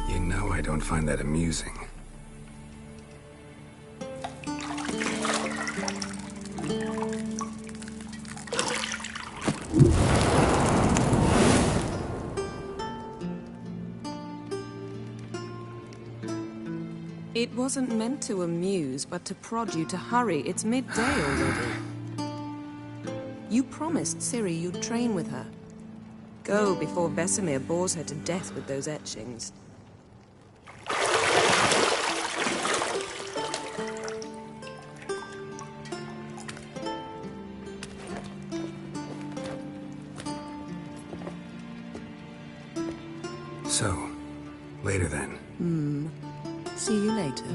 You know I don't find that amusing. It wasn't meant to amuse, but to prod you to hurry. It's midday already. You promised Ciri you'd train with her. Go before Vesemir bores her to death with those etchings. So, later then. See you later.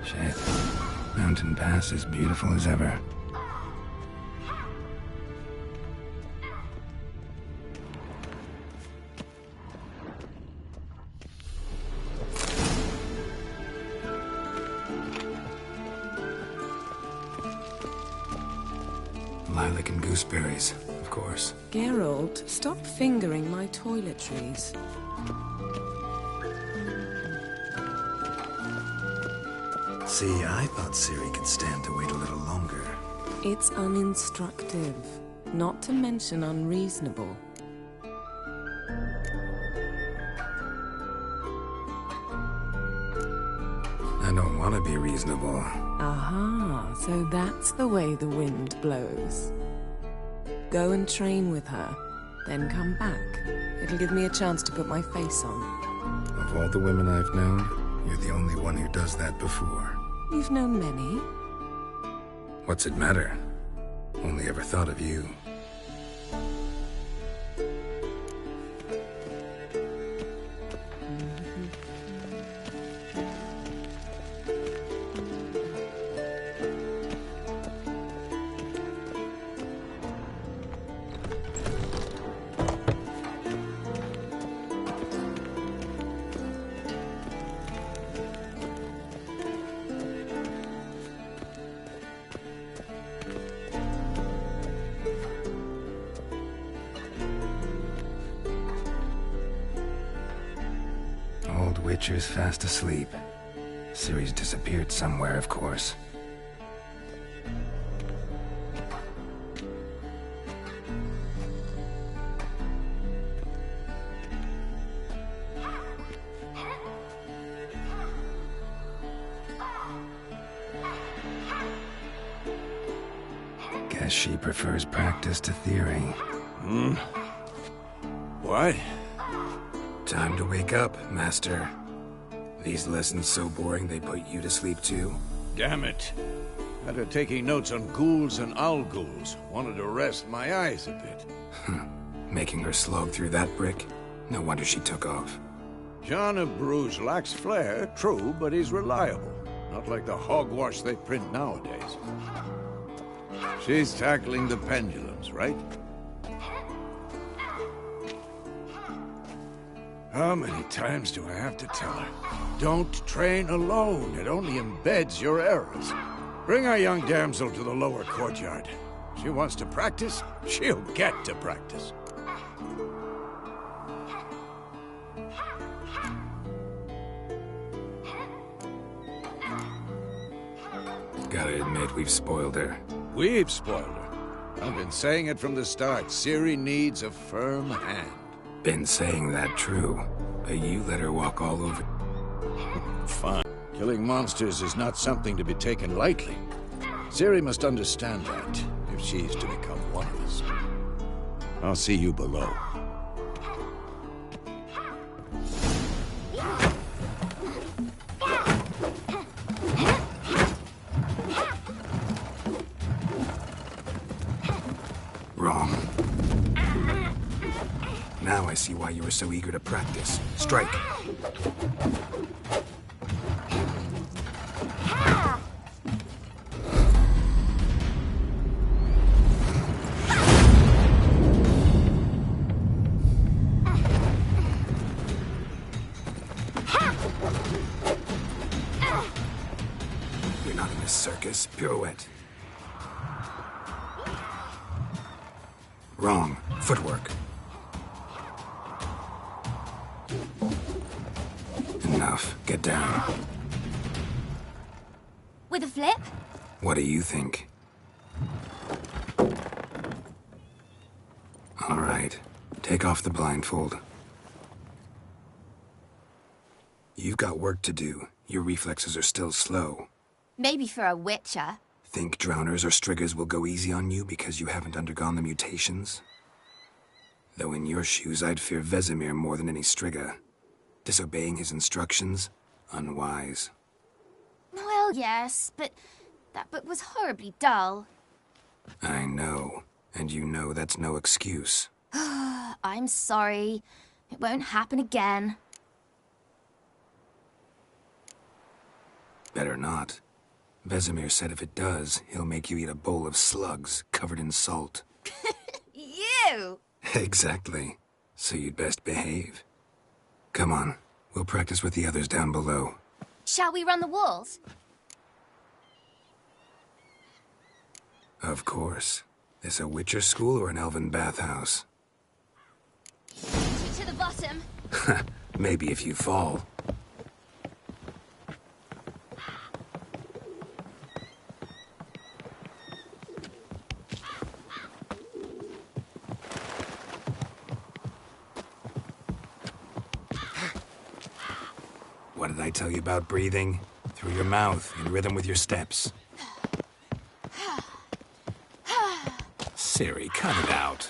Shit. Mountain Pass is beautiful as ever. Lilac and gooseberries, of course. Geralt, stop fingering my toiletries. See, I thought Ciri could stand to wait a little longer. It's uninstructive, not to mention unreasonable. I don't want to be reasonable. Aha, so that's the way the wind blows. Go and train with her, then come back. It'll give me a chance to put my face on. Of all the women I've known, you're the only one who does that before. You've known many. What's it matter? Only ever thought of you. Witcher's fast asleep. Ciri's disappeared somewhere, of course. Guess she prefers practice to theory. What? Time to wake up, Master. These lessons so boring they put you to sleep too? Damn it. After taking notes on ghouls and owl-ghouls, wanted to rest my eyes a bit. Making her slog through that brick? No wonder she took off. John of Bruges lacks flair, true, but he's reliable. Not like the hogwash they print nowadays. She's tackling the pendulums, right? How many times do I have to tell her? Don't train alone. It only embeds your errors. Bring our young damsel to the lower courtyard. She wants to practice, she'll get to practice. Gotta admit, we've spoiled her. We've spoiled her. I've been saying it from the start. Ciri needs a firm hand. Been saying that true, but you let her walk all over. Fine. Killing monsters is not something to be taken lightly. Ciri must understand that, if she's to become one of us. I'll see you below. Wrong. Now I see why you were so eager to practice. Strike. You're not in a circus. Pirouette. Wrong. Footwork. Enough. Get down. With a flip? What do you think? All right. Take off the blindfold. You've got work to do. Your reflexes are still slow. Maybe for a witcher. Think drowners or striggers will go easy on you because you haven't undergone the mutations? Though in your shoes, I'd fear Vesemir more than any strigger. Disobeying his instructions? Unwise. Well, yes, but that book was horribly dull. I know. And you know that's no excuse. I'm sorry. It won't happen again. Better not. Vesemir said if it does, he'll make you eat a bowl of slugs covered in salt. You! Exactly. So you'd best behave. Come on. We'll practice with the others down below. Shall we run the walls? Of course. This a Witcher school or an elven bathhouse? To the bottom. Maybe if you fall. What did I tell you about breathing? Through your mouth, in rhythm with your steps. Ciri, cut it out.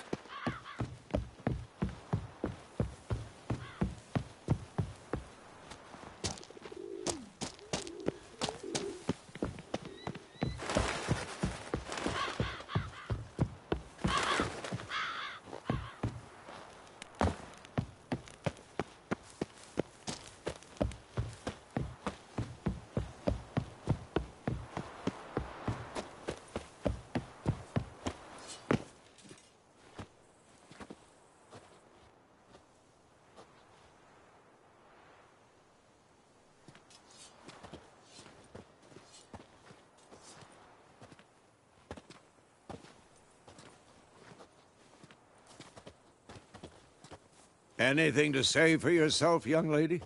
Anything to say for yourself, young lady?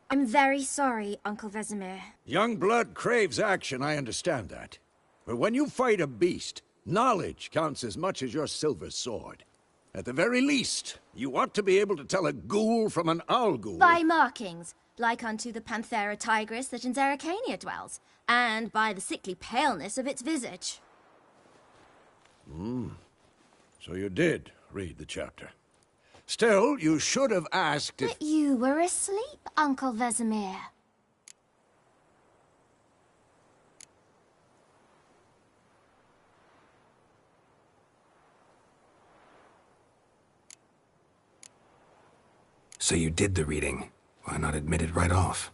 I'm very sorry, Uncle Vesemir. Young blood craves action, I understand that. But when you fight a beast, knowledge counts as much as your silver sword. At the very least, you ought to be able to tell a ghoul from an owl ghoul. By markings, like unto the Panthera tigris that in Zerrikania dwells, and by the sickly paleness of its visage. So you did read the chapter. Still, you should have asked if... But you were asleep, Uncle Vesemir. So you did the reading. Why not admit it right off?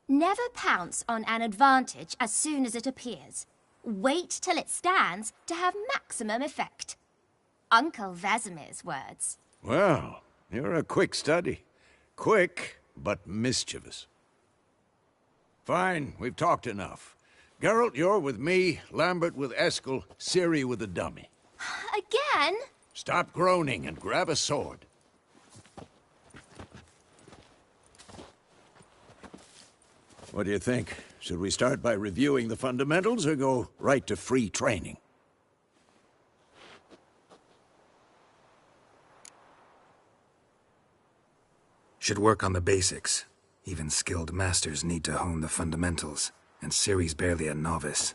Never pounce on an advantage as soon as it appears. Wait till it stands to have maximum effect. Uncle Vesemir's words. Well, you're a quick study. Quick, but mischievous. Fine, we've talked enough. Geralt, you're with me, Lambert with Eskel, Ciri with the dummy. Again? Stop groaning and grab a sword. What do you think? Should we start by reviewing the fundamentals or go right to free training? Should work on the basics. Even skilled masters need to hone the fundamentals, and Ciri's barely a novice.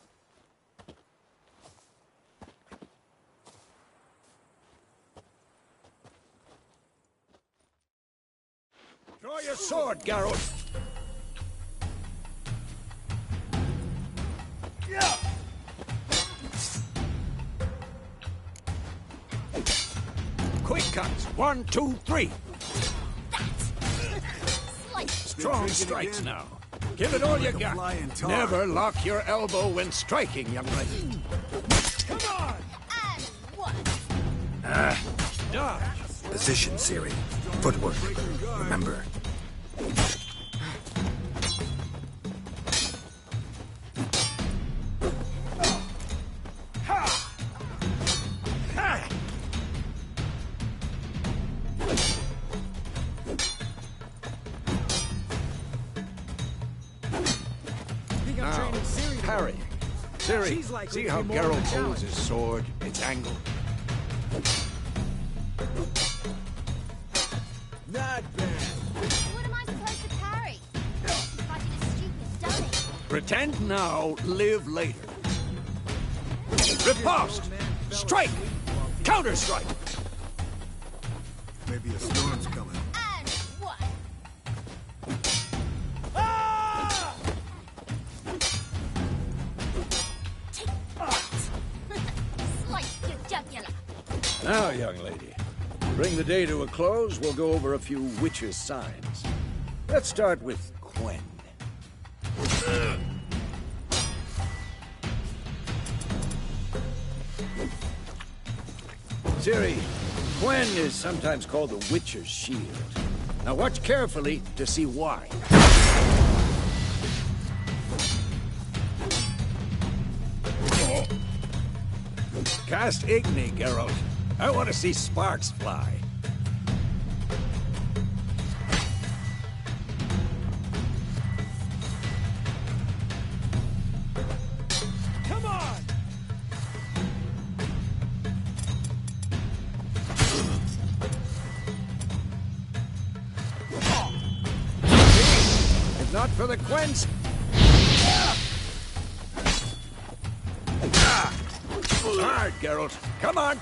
Draw your sword, Geralt! Yeah! Quick cuts! 1, 2, 3! Strong strikes now. Give it all you got. Never lock your elbow when striking, young lady. Come on! And one. Dodge! Position, Ciri. Footwork. Remember. Now, parry. Ciri, see how Geralt holds his sword? It's angled. Not bad. What am I supposed to parry? Fighting a stupid dummy. Pretend now, live later. Riposte! Strike! Counter-strike! Maybe a storm's coming. And one. Take that. Slice your jugular. Now, young lady, to bring the day to a close, we'll go over a few witches' signs. Let's start with Quen. Ciri, Quen is sometimes called the Witcher's Shield. Now watch carefully to see why. Cast Igni, Geralt. I want to see sparks fly. Come on! If not for the Quens. Hard, Geralt. Come on.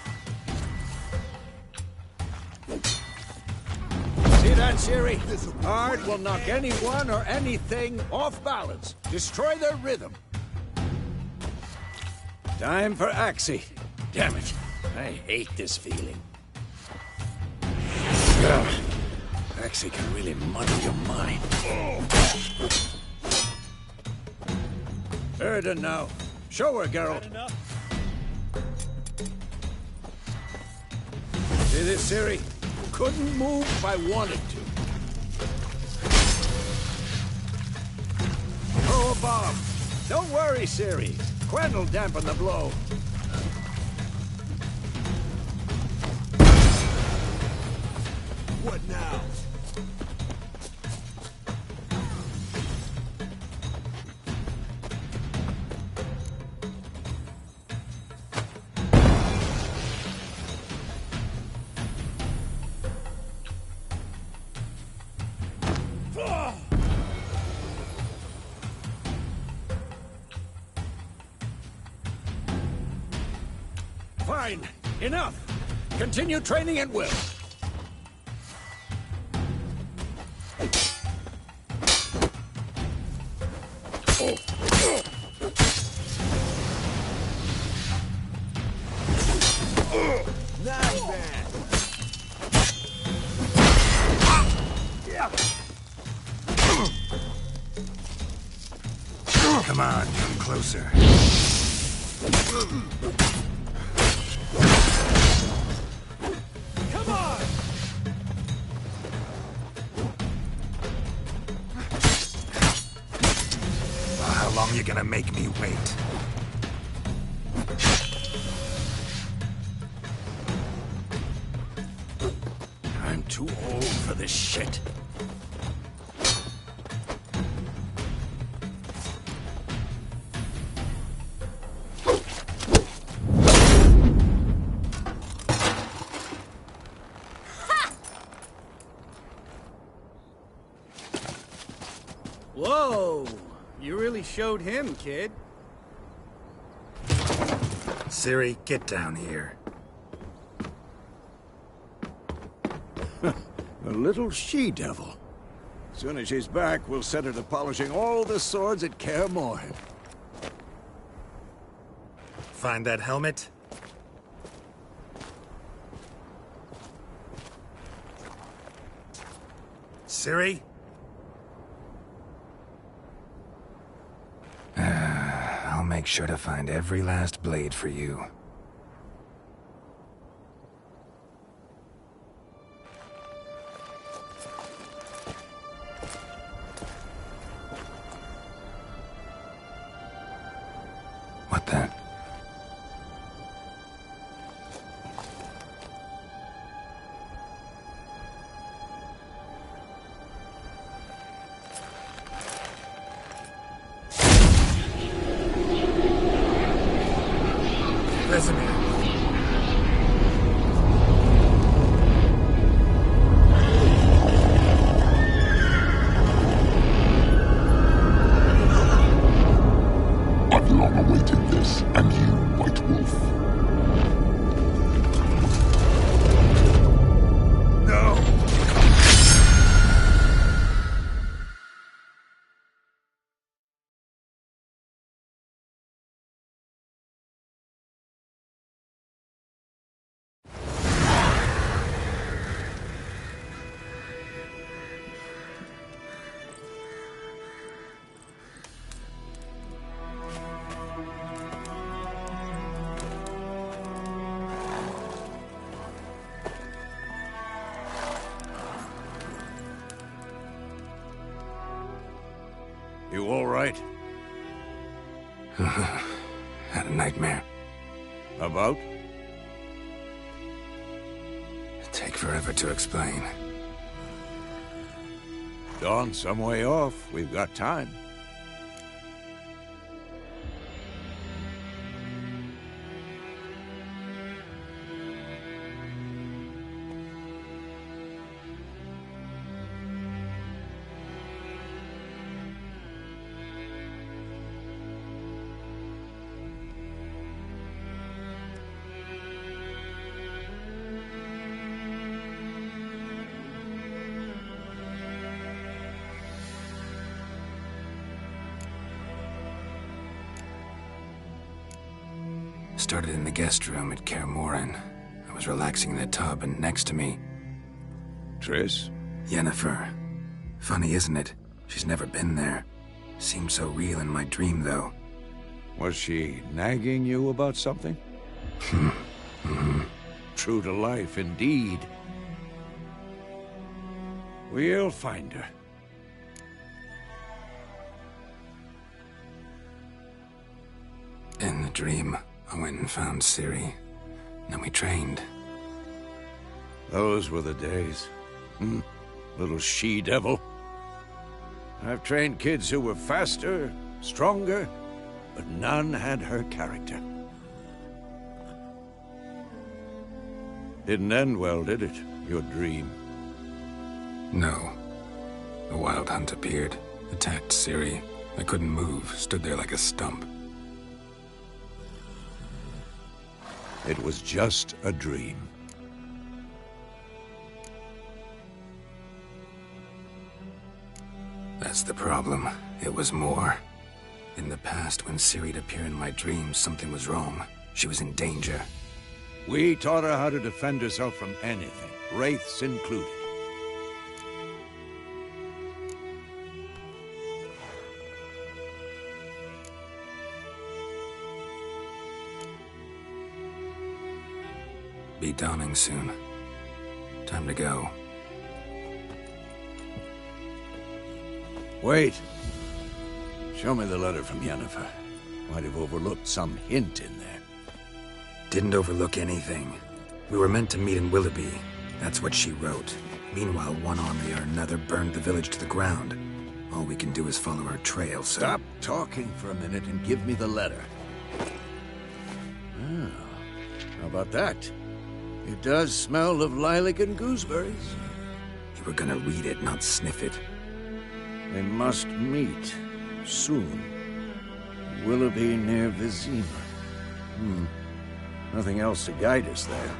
See that, Ciri? Hard will knock anyone or anything off balance. Destroy their rhythm. Time for Axii. Damn it. I hate this feeling. Ugh. Axii can really muddle your mind. Erden now. Show her, Geralt. See this, Ciri? Couldn't move if I wanted to. Throw a bomb. Don't worry, Ciri. Quen will dampen the blow. What now? Fine. Enough. Continue training at will. Not bad. Come on, come closer. Come on! Well, how long you gonna make me wait? I'm too old for this shit. Whoa! You really showed him, kid. Ciri, get down here. A little she-devil. Soon as she's back, we'll set her to polishing all the swords at Kaer Morhen. Find that helmet? Ciri? I'll make sure to find every last blade for you. What the? Vesemir. I've long awaited this, and you, White Wolf. No! You all right? Had a nightmare. About? It'd take forever to explain. Dawn's some way off. We've got time. Started in the guest room at Kaer Morhen. I was relaxing in the tub, and next to me, Triss? Yennefer. Funny, isn't it? She's never been there. Seemed so real in my dream, though. Was she nagging you about something? True to life, indeed. We'll find her. In the dream, I went and found Ciri. Then we trained. Those were the days. Little she-devil. I've trained kids who were faster, stronger, but none had her character. Didn't end well, did it? Your dream? No. The Wild Hunt appeared, attacked Ciri. I couldn't move, stood there like a stump. It was just a dream. That's the problem. It was more. In the past, when Ciri'd appear in my dreams, something was wrong. She was in danger. We taught her how to defend herself from anything, wraiths included. be dawning soon. Time to go. Wait. Show me the letter from Yennefer. Might have overlooked some hint in there. Didn't overlook anything. We were meant to meet in Willoughby. That's what she wrote. Meanwhile, one army or another burned the village to the ground. All we can do is follow her trail, so... Stop talking for a minute and give me the letter. Oh, how about that? It does smell of lilac and gooseberries. You were gonna read it, not sniff it. They must meet soon. Willoughby near Vizima. Nothing else to guide us there.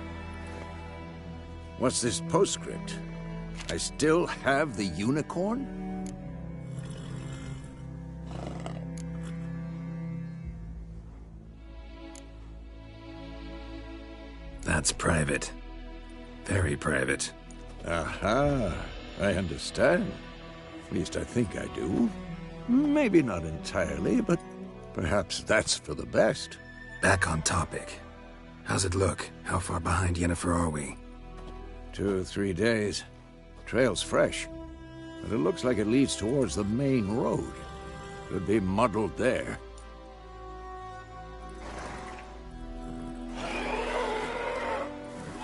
What's this postscript? I still have the unicorn? That's private. Very private. Aha, I understand. At least I think I do. Maybe not entirely, but perhaps that's for the best. Back on topic. How's it look? How far behind Yennefer are we? 2 or 3 days. Trail's fresh, but it looks like it leads towards the main road. Could be muddled there.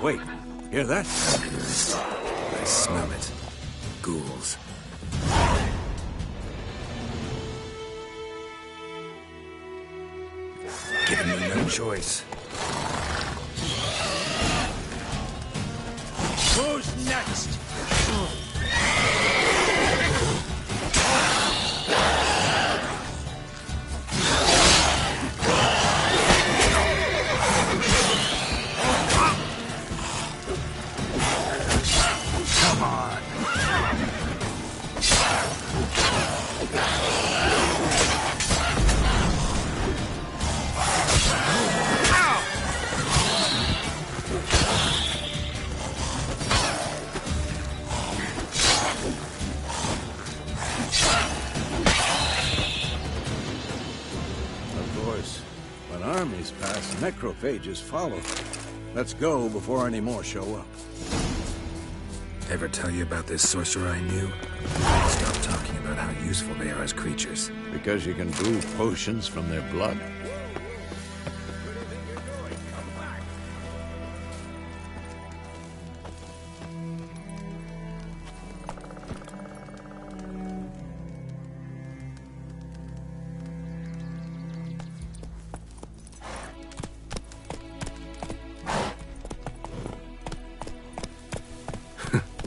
Wait, hear that? I smell it. Ghouls. Giving me no choice. Who's next? Come on. Of course, when armies pass, necrophages follow. Let's go before any more show up. Ever tell you about this sorcerer I knew? Stop talking about how useful they are as creatures. Because you can brew potions from their blood.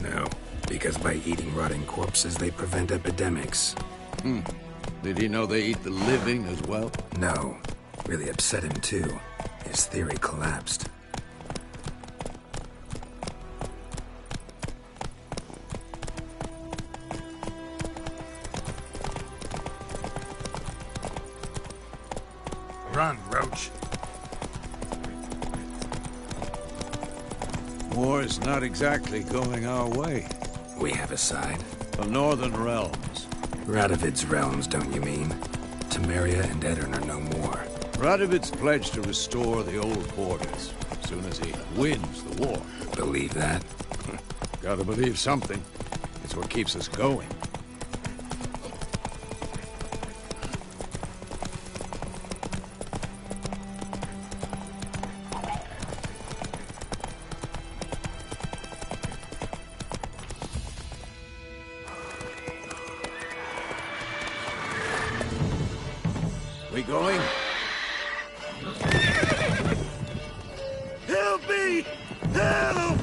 No, because by eating rotting corpses, they prevent epidemics. Did he know they eat the living as well? No. Really upset him, too. His theory collapsed. Run, Roach. War's not exactly going our way. We have a side. The Northern Realms. Radovid's realms, don't you mean? Temeria and Edirn are no more. Radovid's pledged to restore the old borders as soon as he wins the war. Believe that? Gotta believe something. It's what keeps us going. We going? Help me! Help!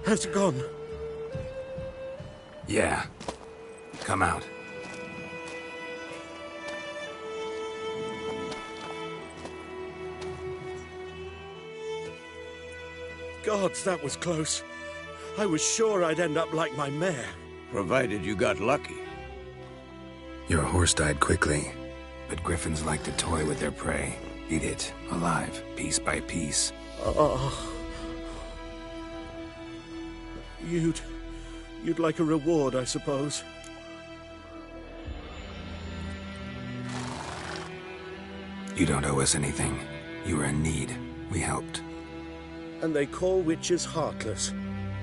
Has it gone? Yeah. Come out. Gods, that was close. I was sure I'd end up like my mare. Provided you got lucky. Your horse died quickly, but griffins like to toy with their prey. Eat it, alive, piece by piece. Oh. You'd like a reward, I suppose. You don't owe us anything. You were in need. We helped. And they call witches heartless.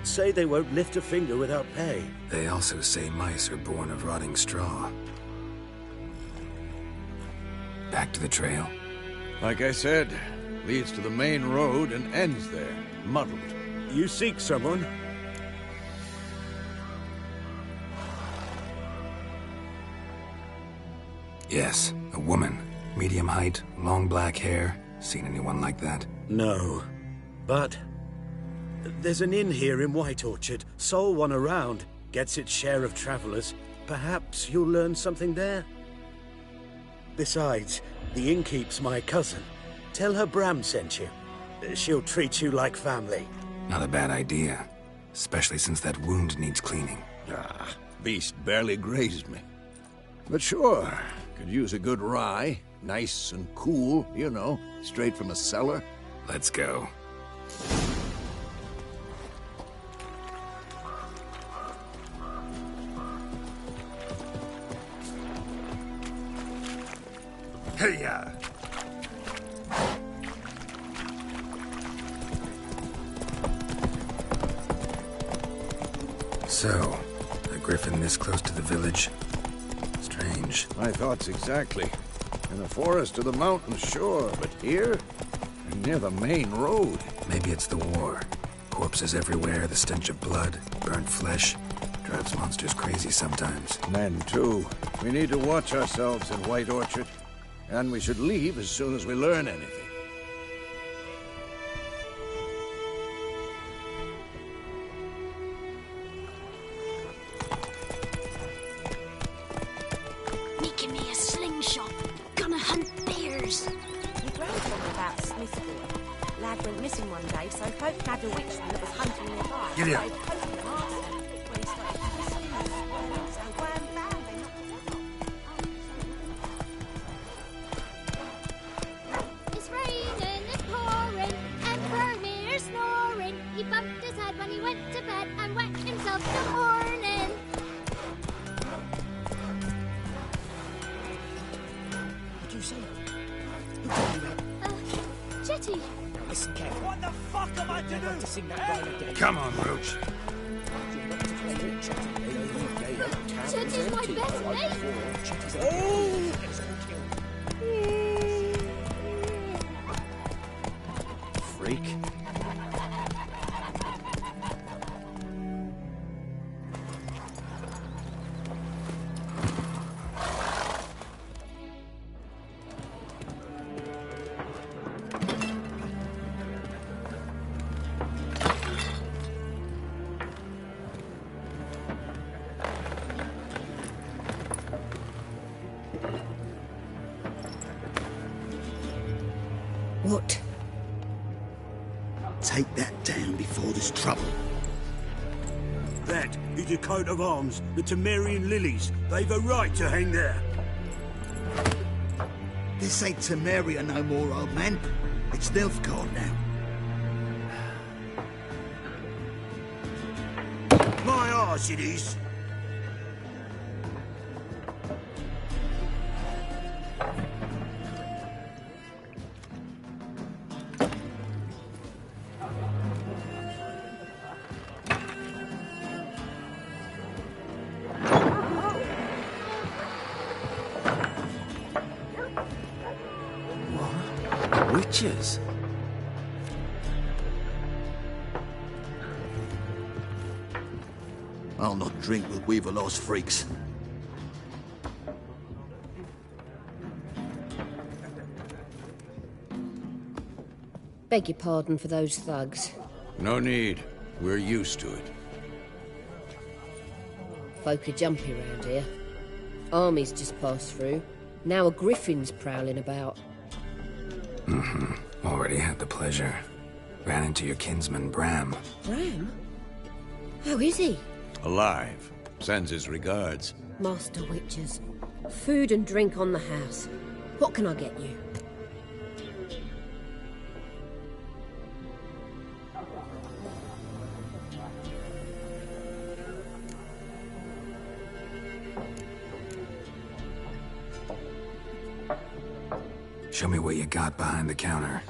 Say they won't lift a finger without pay. They also say mice are born of rotting straw. Back to the trail? Like I said, leads to the main road and ends there, muddled. You seek someone? Yes, a woman. Medium height, long black hair. Seen anyone like that? No. But there's an inn here in White Orchard. Sole one around. Gets its share of travelers. Perhaps you'll learn something there? Besides, the innkeep's my cousin. Tell her Bram sent you. She'll treat you like family. Not a bad idea. Especially since that wound needs cleaning. Ah, beast barely grazed me. But sure, could use a good rye. Nice and cool, you know, straight from a cellar. Let's go. Hey-ya! So, a griffin this close to the village? Strange. My thoughts exactly. In the forest or the mountains, sure, but here? And near the main road. Maybe it's the war. Corpses everywhere, the stench of blood, burnt flesh. Drives monsters crazy sometimes. Men, too. We need to watch ourselves in White Orchard. And we should leave as soon as we learn anything. Making me a slingshot. Gonna hunt bears. Your grand told me about a Smith boy. Lad went missing one day, so folk had a witchman that was hunting nearby. Giddy up. So folk asked him when he started missing. So Graham found him. It's raining, it's pouring, and Vermeer's snoring. He bumped his head when he went to bed and wet himself till morning. Did you see him? Jetty. Listen, Kev. What the fuck am I to do? To sing that line again. Come on, Roach. Jetty's my best mate. Freak. What? Take that down before there's trouble. That is a coat of arms, the Temerian lilies. They've a right to hang there. This ain't Temeria no more, old man. It's Nilfgaard now. My arse it is. Witches? I'll not drink with Weaverlaw's freaks. Beg your pardon for those thugs. No need. We're used to it. Folk are jumpy round here. Armies just passed through. Now a griffin's prowling about. Already had the pleasure. Ran into your kinsman, Bram. Bram? How is he? Alive. Sends his regards. Master Witchers. Food and drink on the house. What can I get you? Show me what you got behind the counter.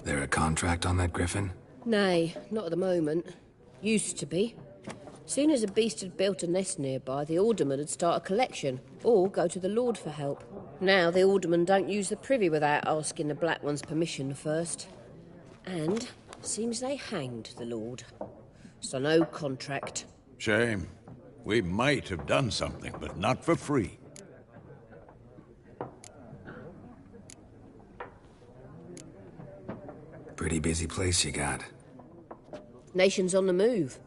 There a contract on that griffin? Nay, not at the moment. Used to be. Soon as a beast had built a nest nearby, the alderman would start a collection, or go to the Lord for help. Now the alderman don't use the privy without asking the Black One's permission first. And seems they hanged the Lord. So no contract. Shame. We might have done something, but not for free. Pretty busy place you got. Nations on the move.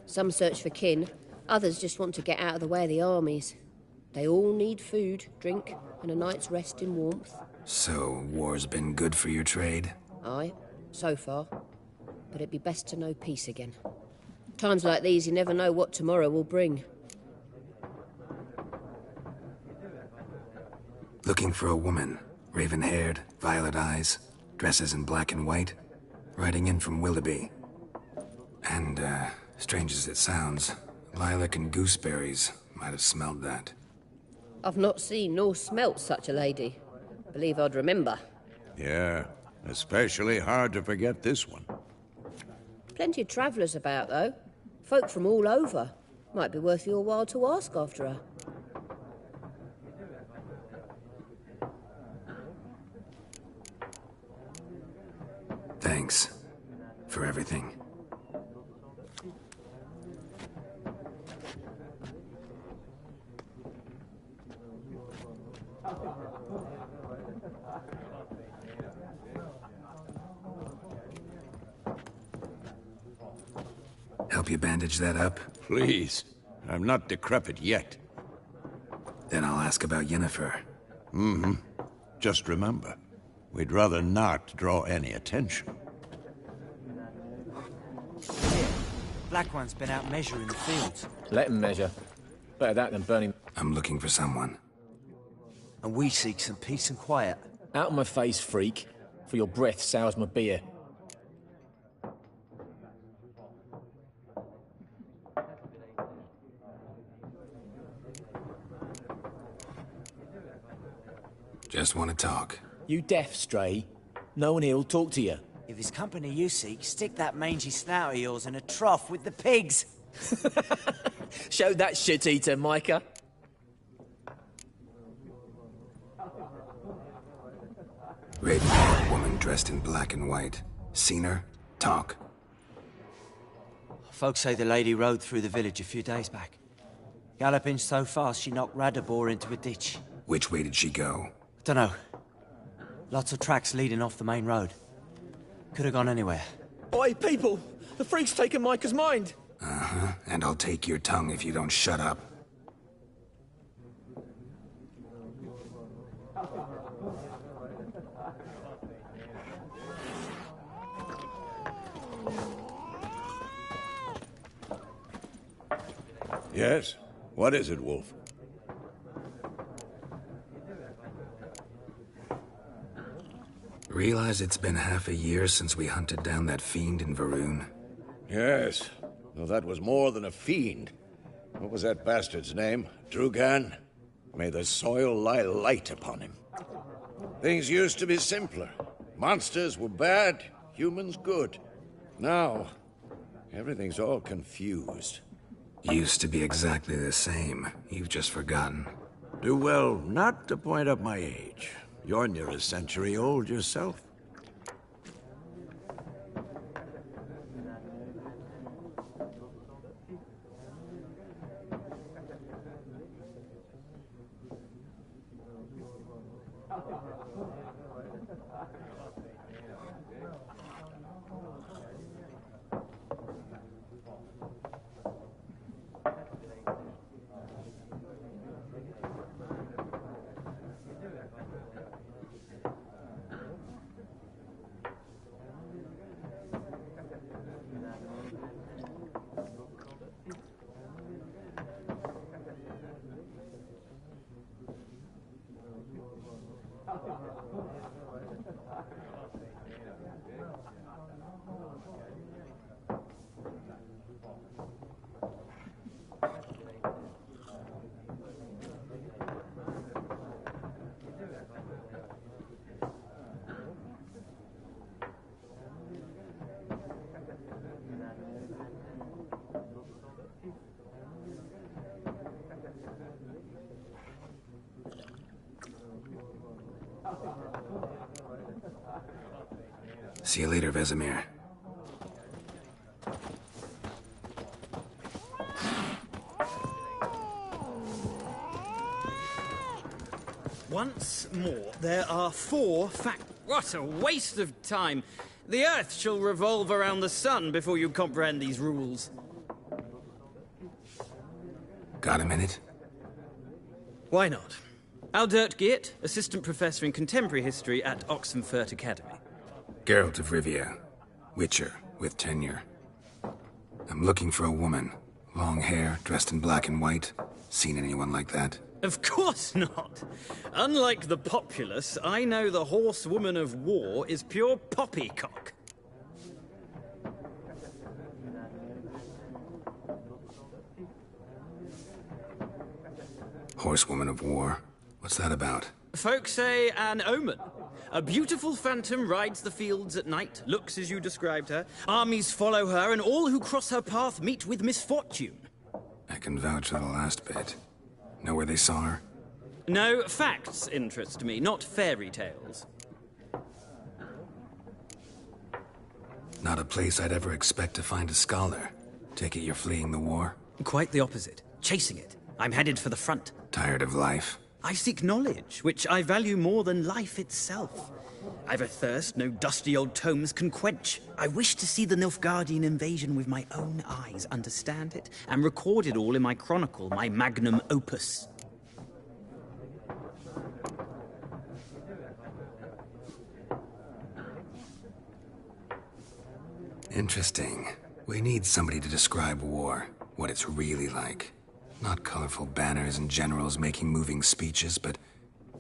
Some search for kin, others just want to get out of the way of the armies. They all need food, drink, and a night's rest in warmth. So, war's been good for your trade? Aye, so far. But it'd be best to know peace again. Times like these, you never know what tomorrow will bring. Looking for a woman. Raven-haired, violet eyes, dresses in black and white. Riding in from Willoughby. And, strange as it sounds, lilac and gooseberries might have smelled that. I've not seen nor smelt such a lady. Believe I'd remember. Yeah, especially hard to forget this one. Plenty of travellers about, though. Folk from all over. Might be worth your while to ask after her. Thanks. For everything. Help you bandage that up? Please. I'm not decrepit yet. Then I'll ask about Yennefer. Mm-hmm. Just remember, we'd rather not draw any attention. Black One's been out measuring the fields. Let him measure. Better that than burning. I'm looking for someone. and we seek some peace and quiet. Out of my face, freak, for your breath sours my beer. Just want to talk. You deaf, Stray? No one here will talk to you. If it's company you seek, stick that mangy snout of yours in a trough with the pigs. Show that shit-eater, Micah. Raven, woman dressed in black and white. Seen her? Talk. Folks say the lady rode through the village a few days back. Galloping so fast she knocked Radabor into a ditch. Which way did she go? Dunno. Lots of tracks leading off the main road. Could have gone anywhere. Oi, people! The freak's taken Micah's mind! Uh-huh, and I'll take your tongue if you don't shut up. Yes? What is it, Wolf? Realize it's been half a year since we hunted down that fiend in Varun? Yes. Well, that was more than a fiend. What was that bastard's name? Drugan? May the soil lie light upon him. Things used to be simpler. Monsters were bad, humans good. Now, everything's all confused. Used to be exactly the same. You've just forgotten. Do well not to point up my age. You're near a century old yourself. See you later, Vesemir. Once more, there are 4 fact... What a waste of time! The Earth shall revolve around the sun before you comprehend these rules. Got a minute? Why not? Aldert Geert, Assistant Professor in Contemporary History at Oxenfurt Academy. Geralt of Rivia. Witcher, with tenure. I'm looking for a woman. Long hair, dressed in black and white. Seen anyone like that? Of course not. Unlike the populace, I know the horsewoman of war is pure poppycock. Horsewoman of war? What's that about? Folks say an omen. A beautiful phantom rides the fields at night, looks as you described her. Armies follow her, and all who cross her path meet with misfortune. I can vouch for the last bit. Know where they saw her? No, facts interest me, not fairy tales. Not a place I'd ever expect to find a scholar. Take it you're fleeing the war? Quite the opposite. Chasing it. I'm headed for the front. Tired of life? I seek knowledge, which I value more than life itself. I've a thirst no dusty old tomes can quench. I wish to see the Nilfgaardian invasion with my own eyes, understand it, and record it all in my chronicle, my magnum opus. Interesting. We need somebody to describe war, what it's really like. Not colorful banners and generals making moving speeches, but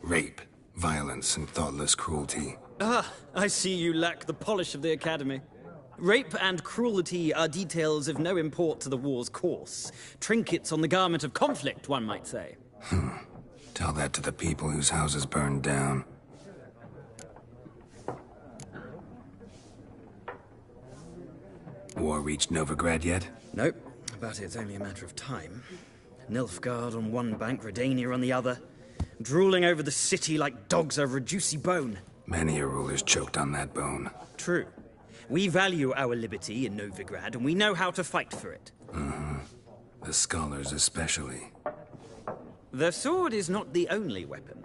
Rape, violence, and thoughtless cruelty. Ah, I see you lack the polish of the Academy. Rape and cruelty are details of no import to the war's course. Trinkets on the garment of conflict, one might say. Tell that to the people whose houses burned down. War reached Novigrad yet? Nope, but it's only a matter of time. Nilfgaard on one bank, Redania on the other, drooling over the city like dogs over a juicy bone. Many a ruler's choked on that bone. True. We value our liberty in Novigrad, and we know how to fight for it. The scholars especially. The sword is not the only weapon.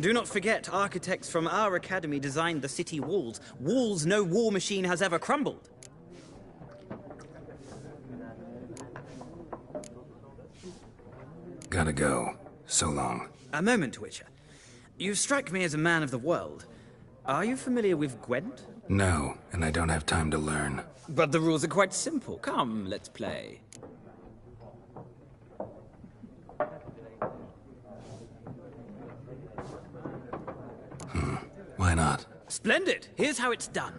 Do not forget, architects from our academy designed the city walls. Walls no war machine has ever crumbled. Gotta go. So long. A moment, Witcher. You strike me as a man of the world. Are you familiar with Gwent? No, and I don't have time to learn. But the rules are quite simple. Come, let's play. Why not? Splendid! Here's how it's done.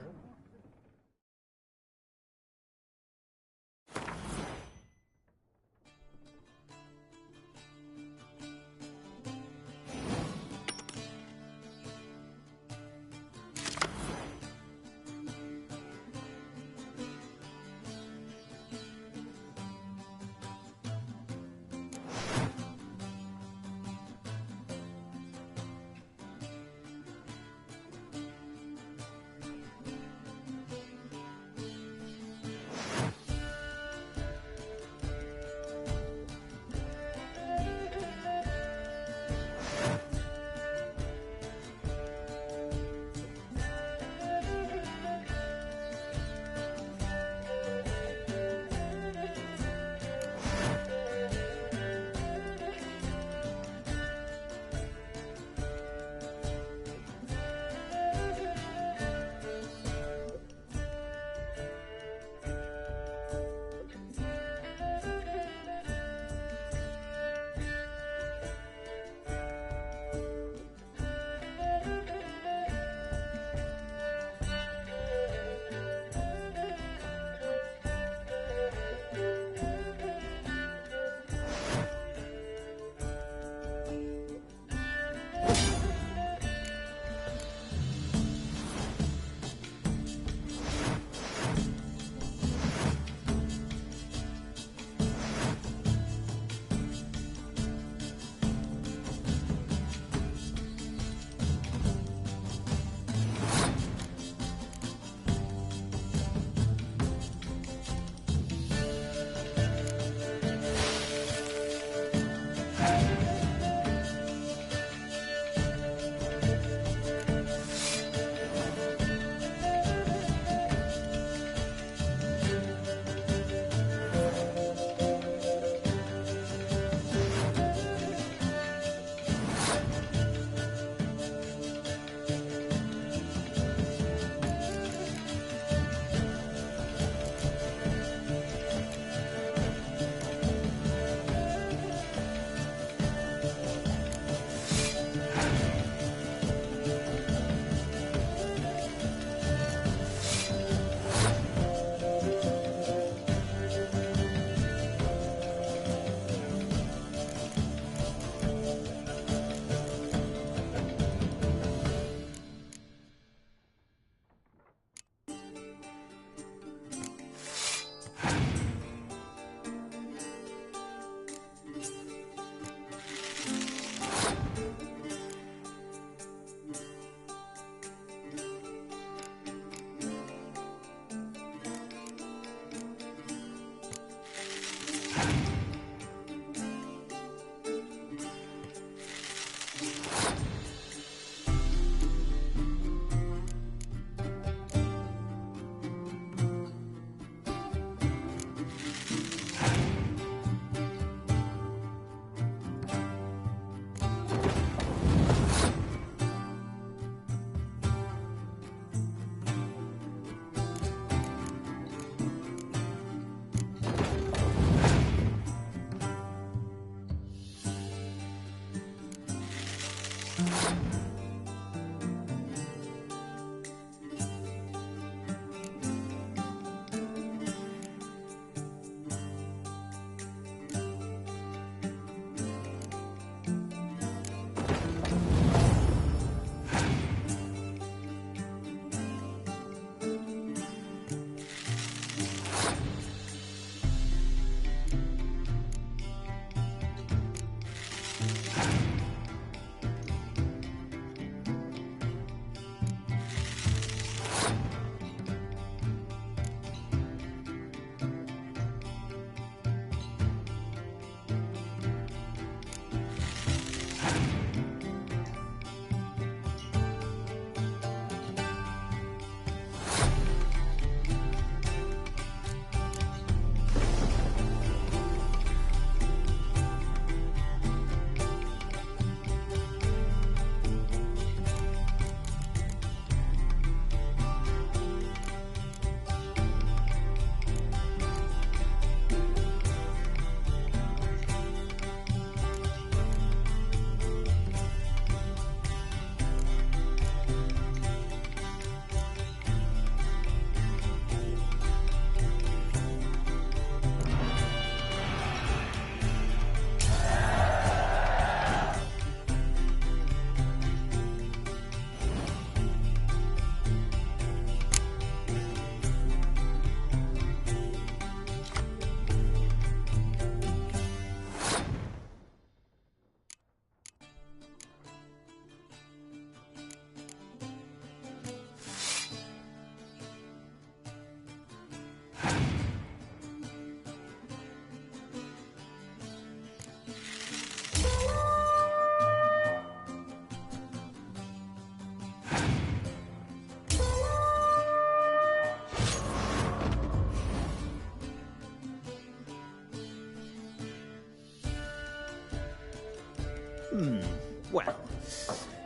Well,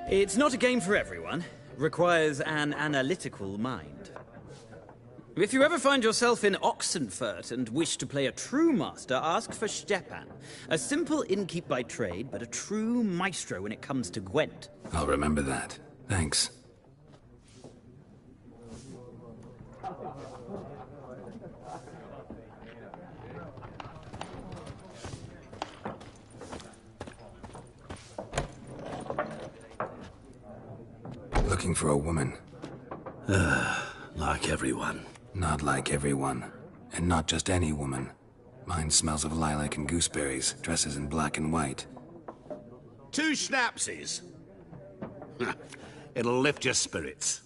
it's not a game for everyone. Requires an analytical mind. If you ever find yourself in Oxenfurt and wish to play a true master, ask for Stepan. A simple innkeep by trade, but a true maestro when it comes to Gwent. I'll remember that. Thanks. Looking for a woman. Like everyone. Not like everyone. And not just any woman. Mine smells of lilac and gooseberries, dresses in black and white. 2 schnapsies. It'll lift your spirits.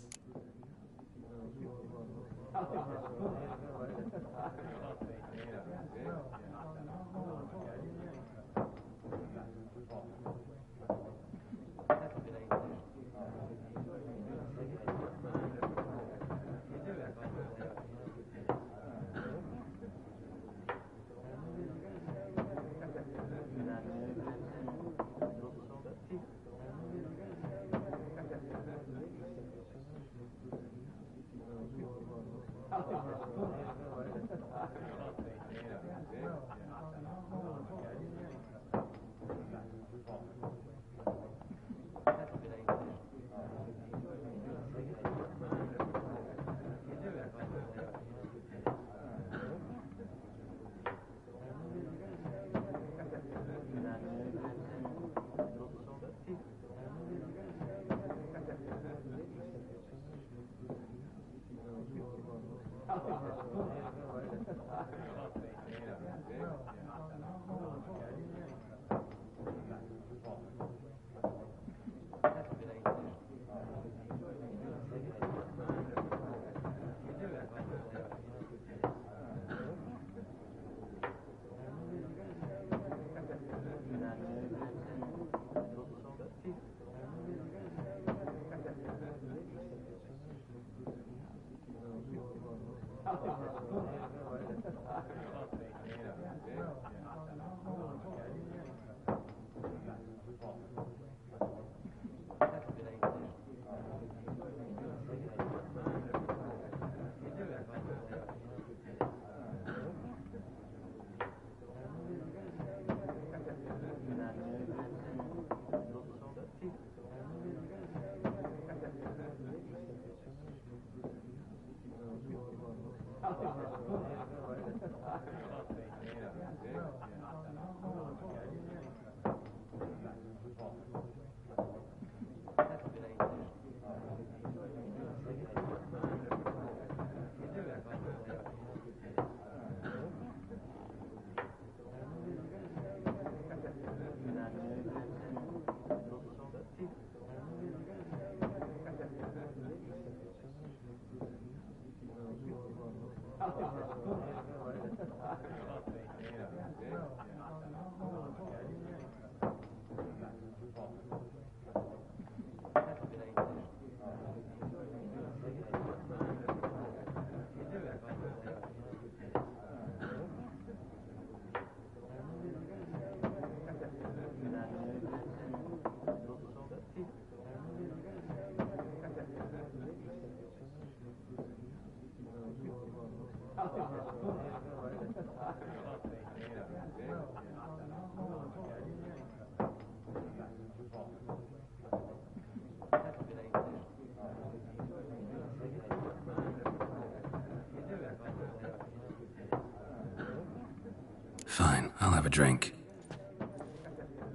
Fine, I'll have a drink.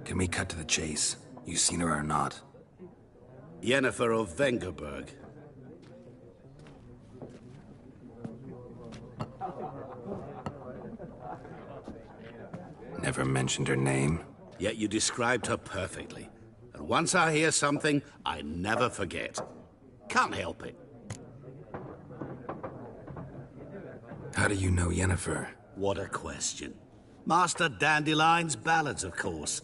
Can we cut to the chase? You seen her or not? Yennefer of Vengerberg. Never mentioned her name. Yet you described her perfectly. And once I hear something, I never forget. Can't help it. How do you know Yennefer? What a question. Master Dandelion's ballads, of course.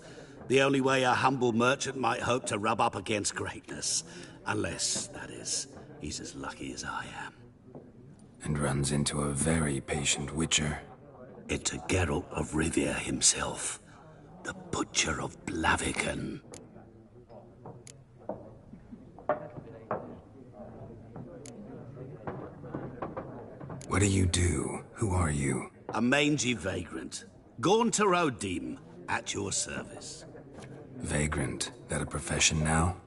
The only way a humble merchant might hope to rub up against greatness. Unless, that is, he's as lucky as I am. And runs into a very patient witcher. Into Geralt of Rivia himself. The Butcher of Blaviken. What do you do? Who are you? A mangy vagrant. Gaunter O'Dim, at your service. Vagrant. That a profession now?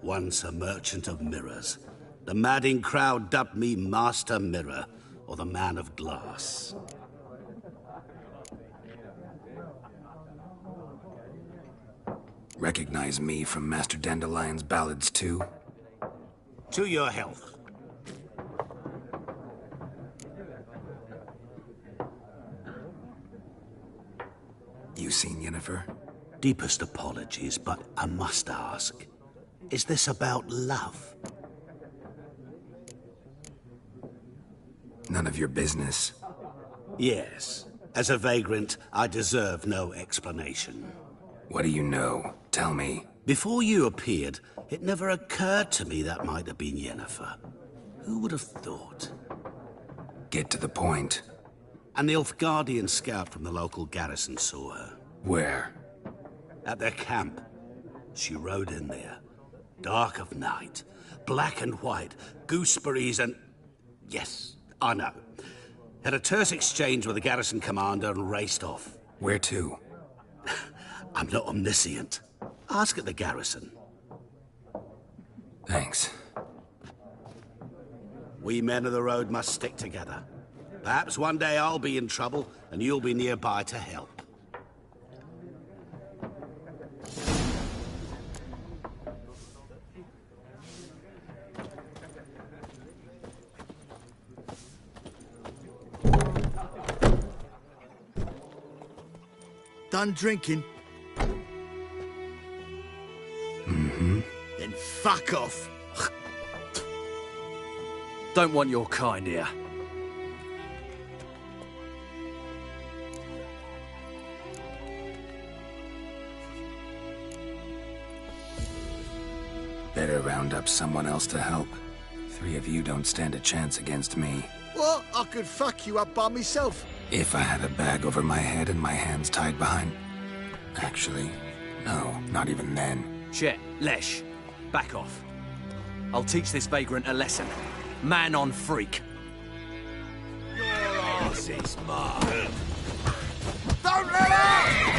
Once a merchant of mirrors. The madding crowd dubbed me Master Mirror, or the Man of Glass. Recognize me from Master Dandelion's ballads too? To your health. You seen Yennefer? Deepest apologies, but I must ask. Is this about love? None of your business. Yes. As a vagrant, I deserve no explanation. What do you know? Tell me. Before you appeared, it never occurred to me that might have been Yennefer. Who would have thought? Get to the point. An Nilfgaardian scout from the local garrison saw her. Where? At their camp. She rode in there. Dark of night. Black and white. Gooseberries and... Yes, I know. Had a terse exchange with the garrison commander and raced off. Where to? I'm not omniscient. Ask at the garrison. Thanks. We men of the road must stick together. Perhaps one day I'll be in trouble and you'll be nearby to help. Done drinking? Mm-hmm. Then fuck off. Don't want your kind here. Better round up someone else to help. 3 of you don't stand a chance against me. What? I could fuck you up by myself. If I had a bag over my head and my hands tied behind... Actually, no, not even then. Shit, Lesh, back off. I'll teach this vagrant a lesson. Man on freak. Your arse is mine. Don't let out!